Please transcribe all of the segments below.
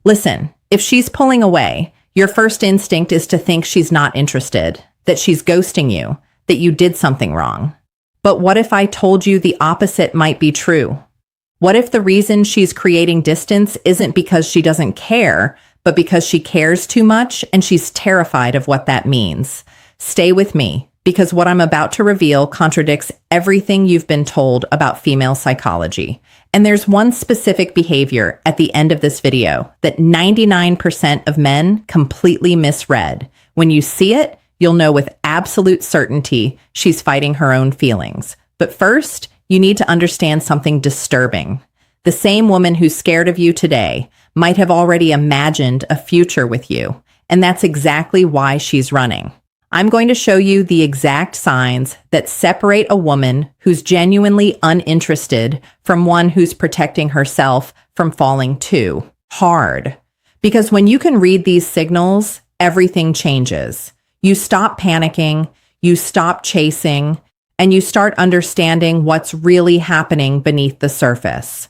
Listen, if she's pulling away, your first instinct is to think she's not interested, that she's ghosting you, that you did something wrong. But what if I told you the opposite might be true? What if the reason she's creating distance isn't because she doesn't care, but because she cares too much and she's terrified of what that means? Stay with me, because what I'm about to reveal contradicts everything you've been told about female psychology. And there's one specific behavior at the end of this video that 99% of men completely misread. When you see it, you'll know with absolute certainty she's fighting her own feelings. But first, you need to understand something disturbing. The same woman who's scared of you today might have already imagined a future with you, and that's exactly why she's running. I'm going to show you the exact signs that separate a woman who's genuinely uninterested from one who's protecting herself from falling too hard. Because when you can read these signals, everything changes. You stop panicking, you stop chasing, and you start understanding what's really happening beneath the surface.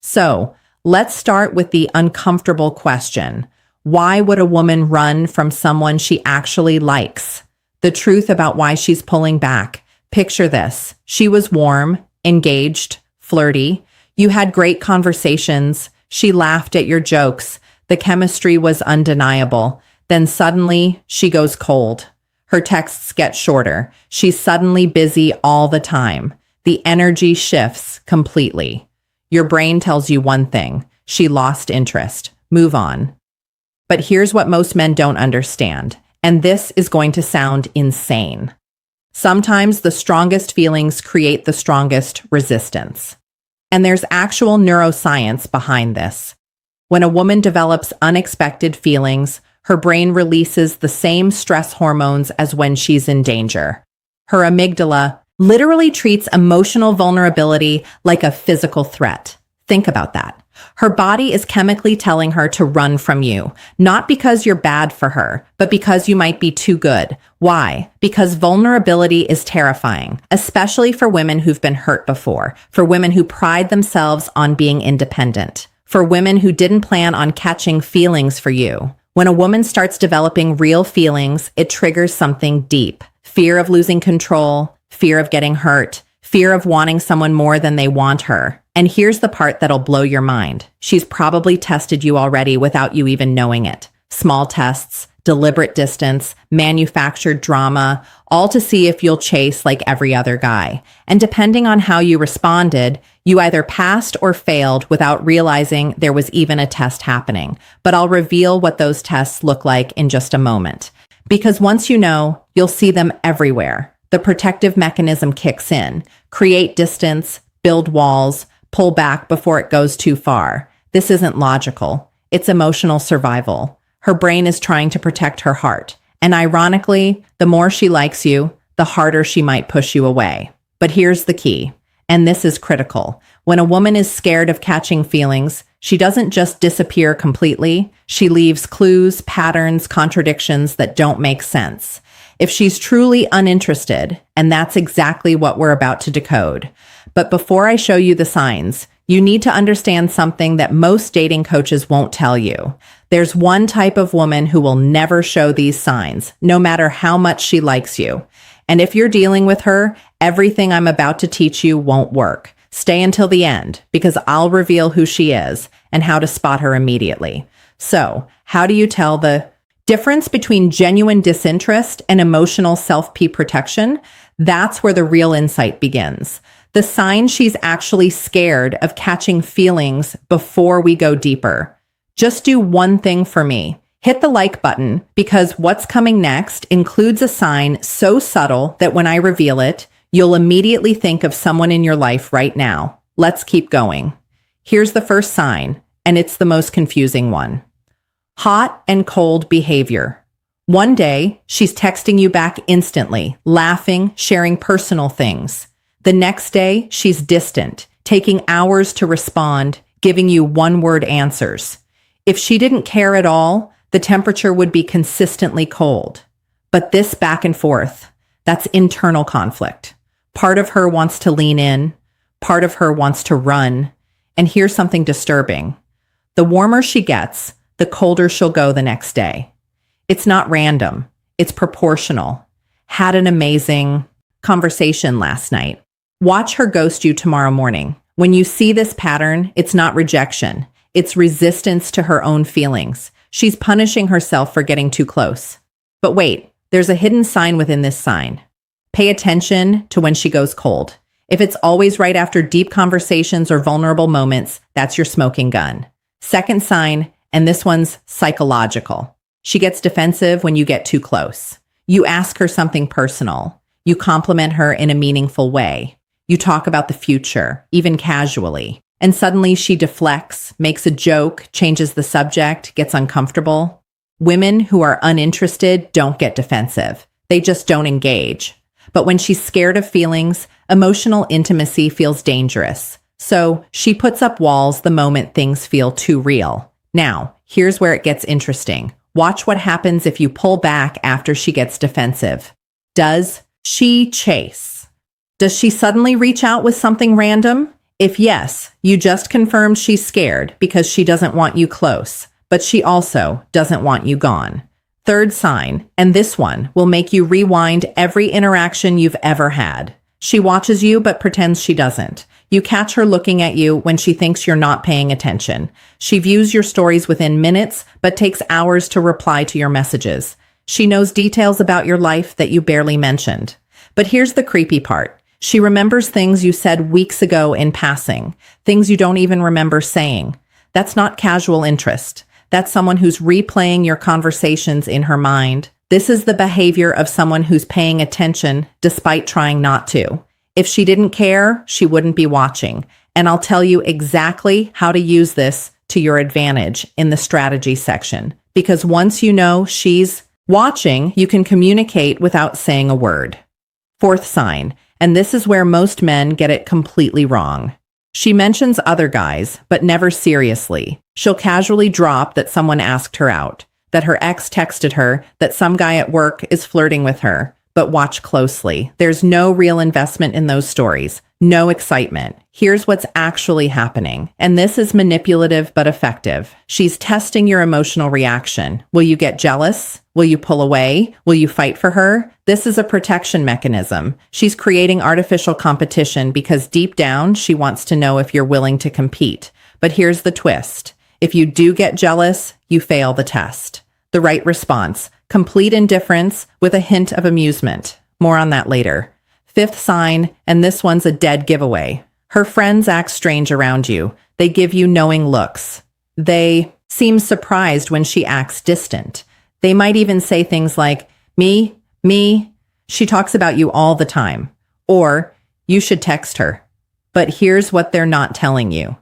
So, let's start with the uncomfortable question. Why would a woman run from someone she actually likes? The truth about why she's pulling back. Picture this. She was warm, engaged, flirty. You had great conversations. She laughed at your jokes. The chemistry was undeniable. Then suddenly, she goes cold. Her texts get shorter. She's suddenly busy all the time. The energy shifts completely. Your brain tells you one thing. She lost interest. Move on. But here's what most men don't understand, and this is going to sound insane. Sometimes the strongest feelings create the strongest resistance. And there's actual neuroscience behind this. When a woman develops unexpected feelings, her brain releases the same stress hormones as when she's in danger. Her amygdala literally treats emotional vulnerability like a physical threat. Think about that. Her body is chemically telling her to run from you, not because you're bad for her, but because you might be too good. Why? Because vulnerability is terrifying, especially for women who've been hurt before, for women who pride themselves on being independent, for women who didn't plan on catching feelings for you. When a woman starts developing real feelings, it triggers something deep. Fear of losing control, fear of getting hurt, fear of wanting someone more than they want her. And here's the part that'll blow your mind. She's probably tested you already without you even knowing it. Small tests, deliberate distance, manufactured drama, all to see if you'll chase like every other guy. And depending on how you responded, you either passed or failed without realizing there was even a test happening. But I'll reveal what those tests look like in just a moment. Because once you know, you'll see them everywhere. The protective mechanism kicks in. Create distance, build walls, pull back before it goes too far. This isn't logical. It's emotional survival. Her brain is trying to protect her heart. And ironically, the more she likes you, the harder she might push you away. But here's the key, and this is critical. When a woman is scared of catching feelings, she doesn't just disappear completely. She leaves clues, patterns, contradictions that don't make sense. If she's truly uninterested, and that's exactly what we're about to decode. But before I show you the signs, you need to understand something that most dating coaches won't tell you. There's one type of woman who will never show these signs, no matter how much she likes you. And if you're dealing with her, everything I'm about to teach you won't work. Stay until the end, because I'll reveal who she is and how to spot her immediately. So, how do you tell the difference between genuine disinterest and emotional self-protection? That's where the real insight begins. The sign she's actually scared of catching feelings before we go deeper. Just do one thing for me. Hit the like button, because what's coming next includes a sign so subtle that when I reveal it, you'll immediately think of someone in your life right now. Let's keep going. Here's the first sign, and it's the most confusing one. Hot and cold behavior. One day, she's texting you back instantly, laughing, sharing personal things. The next day, she's distant, taking hours to respond, giving you one-word answers. If she didn't care at all, the temperature would be consistently cold. But this back and forth, that's internal conflict. Part of her wants to lean in, part of her wants to run. And here's something disturbing. The warmer she gets, the colder she'll go the next day. It's not random. It's proportional. Had an amazing conversation last night. Watch her ghost you tomorrow morning. When you see this pattern, it's not rejection. It's resistance to her own feelings. She's punishing herself for getting too close. But wait, there's a hidden sign within this sign. Pay attention to when she goes cold. If it's always right after deep conversations or vulnerable moments, that's your smoking gun. Second sign, and this one's psychological. She gets defensive when you get too close. You ask her something personal. You compliment her in a meaningful way. You talk about the future, even casually. And suddenly she deflects, makes a joke, changes the subject, gets uncomfortable. Women who are uninterested don't get defensive. They just don't engage. But when she's scared of feelings, emotional intimacy feels dangerous. So she puts up walls the moment things feel too real. Now, here's where it gets interesting. Watch what happens if you pull back after she gets defensive. Does she chase? Does she suddenly reach out with something random? If yes, you just confirmed she's scared because she doesn't want you close, but she also doesn't want you gone. Third sign, and this one will make you rewind every interaction you've ever had. She watches you but pretends she doesn't. You catch her looking at you when she thinks you're not paying attention. She views your stories within minutes but takes hours to reply to your messages. She knows details about your life that you barely mentioned. But here's the creepy part. She remembers things you said weeks ago in passing, things you don't even remember saying. That's not casual interest. That's someone who's replaying your conversations in her mind. This is the behavior of someone who's paying attention despite trying not to. If she didn't care, she wouldn't be watching. And I'll tell you exactly how to use this to your advantage in the strategy section. Because once you know she's watching, you can communicate without saying a word. Fourth sign, and this is where most men get it completely wrong. She mentions other guys, but never seriously. She'll casually drop that someone asked her out, that her ex texted her, that some guy at work is flirting with her. But watch closely. There's no real investment in those stories. No excitement. Here's what's actually happening. And this is manipulative but effective. She's testing your emotional reaction. Will you get jealous? Will you pull away? Will you fight for her? This is a protection mechanism. She's creating artificial competition because deep down, she wants to know if you're willing to compete. But here's the twist. If you do get jealous, you fail the test. The right response, complete indifference with a hint of amusement. More on that later. Fifth sign, and this one's a dead giveaway. Her friends act strange around you. They give you knowing looks. They seem surprised when she acts distant. They might even say things like, me, she talks about you all the time. Or, you should text her. But here's what they're not telling you.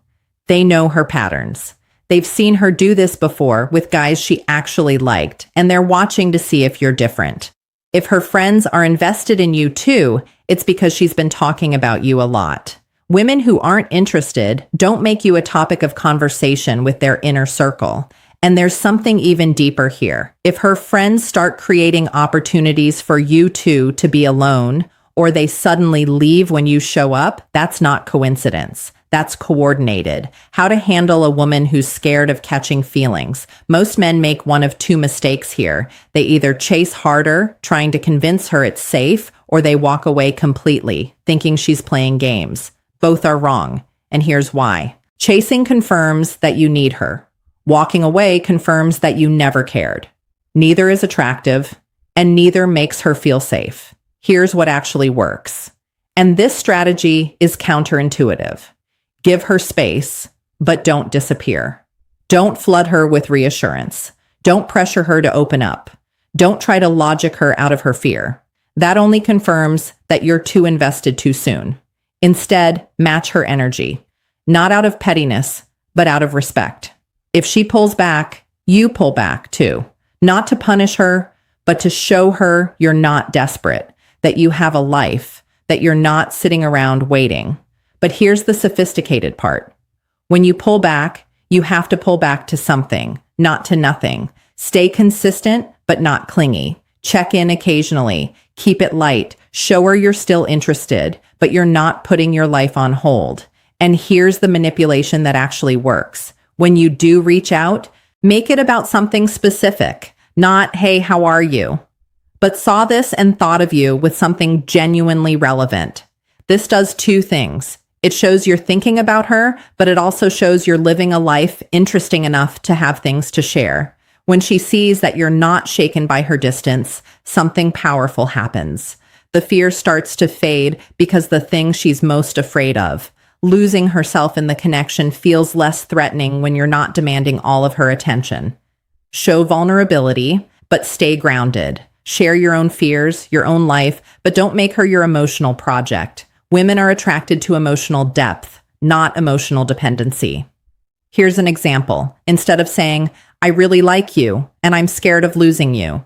They know her patterns. They've seen her do this before with guys she actually liked, and they're watching to see if you're different. If her friends are invested in you too, it's because she's been talking about you a lot. Women who aren't interested don't make you a topic of conversation with their inner circle. And there's something even deeper here. If her friends start creating opportunities for you two to be alone, or they suddenly leave when you show up, that's not coincidence. That's coordinated. How to handle a woman who's scared of catching feelings. Most men make one of two mistakes here. They either chase harder, trying to convince her it's safe, or they walk away completely, thinking she's playing games. Both are wrong, and here's why. Chasing confirms that you need her. Walking away confirms that you never cared. Neither is attractive, and neither makes her feel safe. Here's what actually works. And this strategy is counterintuitive. Give her space, but don't disappear. Don't flood her with reassurance. Don't pressure her to open up. Don't try to logic her out of her fear. That only confirms that you're too invested too soon. Instead, match her energy. Not out of pettiness, but out of respect. If she pulls back, you pull back too. Not to punish her, but to show her you're not desperate, that you have a life, that you're not sitting around waiting. But here's the sophisticated part. When you pull back, you have to pull back to something, not to nothing. Stay consistent, but not clingy. Check in occasionally. Keep it light. Show her you're still interested, but you're not putting your life on hold. And here's the manipulation that actually works. When you do reach out, Make it about something specific, not, hey, how are you? But saw this and thought of you with something genuinely relevant. This does two things. It shows you're thinking about her, but it also shows you're living a life interesting enough to have things to share. When she sees that you're not shaken by her distance, something powerful happens. The fear starts to fade because the thing she's most afraid of, losing herself in the connection, feels less threatening when you're not demanding all of her attention. Show vulnerability, but stay grounded. Share your own fears, your own life, but don't make her your emotional project. Women are attracted to emotional depth, not emotional dependency. Here's an example. Instead of saying, I really like you, and I'm scared of losing you,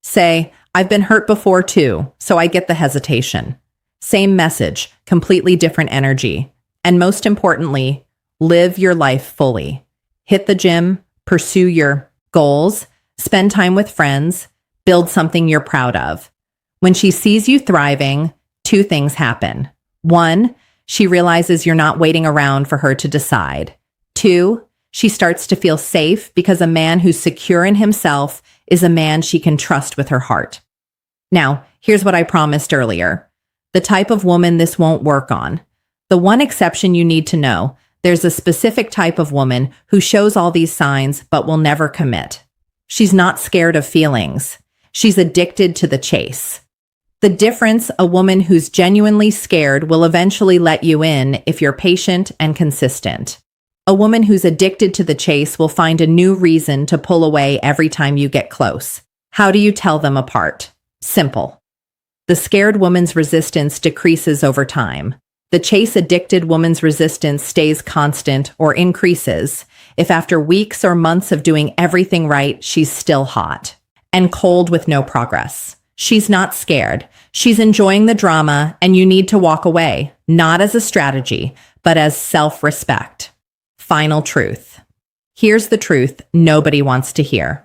say, I've been hurt before too, so I get the hesitation. Same message, completely different energy. And most importantly, live your life fully. Hit the gym, pursue your goals, spend time with friends, build something you're proud of. When she sees you thriving, two things happen. One, she realizes you're not waiting around for her to decide. Two, she starts to feel safe because a man who's secure in himself is a man she can trust with her heart. Now, here's what I promised earlier. The type of woman this won't work on. The one exception you need to know, there's a specific type of woman who shows all these signs but will never commit. She's not scared of feelings. She's addicted to the chase. The difference, a woman who's genuinely scared will eventually let you in if you're patient and consistent. A woman who's addicted to the chase will find a new reason to pull away every time you get close. How do you tell them apart? Simple. The scared woman's resistance decreases over time. The chase-addicted woman's resistance stays constant or increases if after weeks or months of doing everything right, she's still hot and cold with no progress. She's not scared. She's enjoying the drama, and you need to walk away, not as a strategy, but as self-respect. Final truth. Here's the truth nobody wants to hear.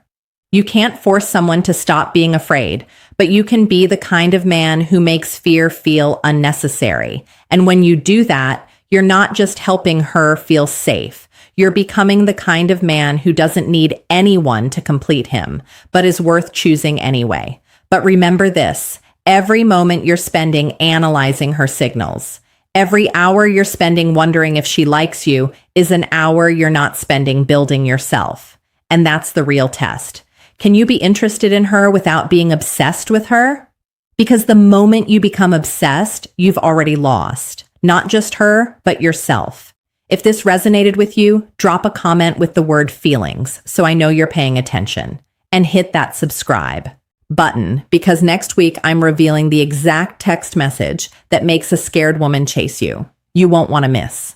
You can't force someone to stop being afraid, but you can be the kind of man who makes fear feel unnecessary. And when you do that, you're not just helping her feel safe. You're becoming the kind of man who doesn't need anyone to complete him, but is worth choosing anyway. But remember this, every moment you're spending analyzing her signals, every hour you're spending wondering if she likes you is an hour you're not spending building yourself. And that's the real test. Can you be interested in her without being obsessed with her? Because the moment you become obsessed, you've already lost. Not just her, but yourself. If this resonated with you, drop a comment with the word feelings so I know you're paying attention. And hit that subscribe button, because next week I'm revealing the exact text message that makes a scared woman chase you. You won't want to miss.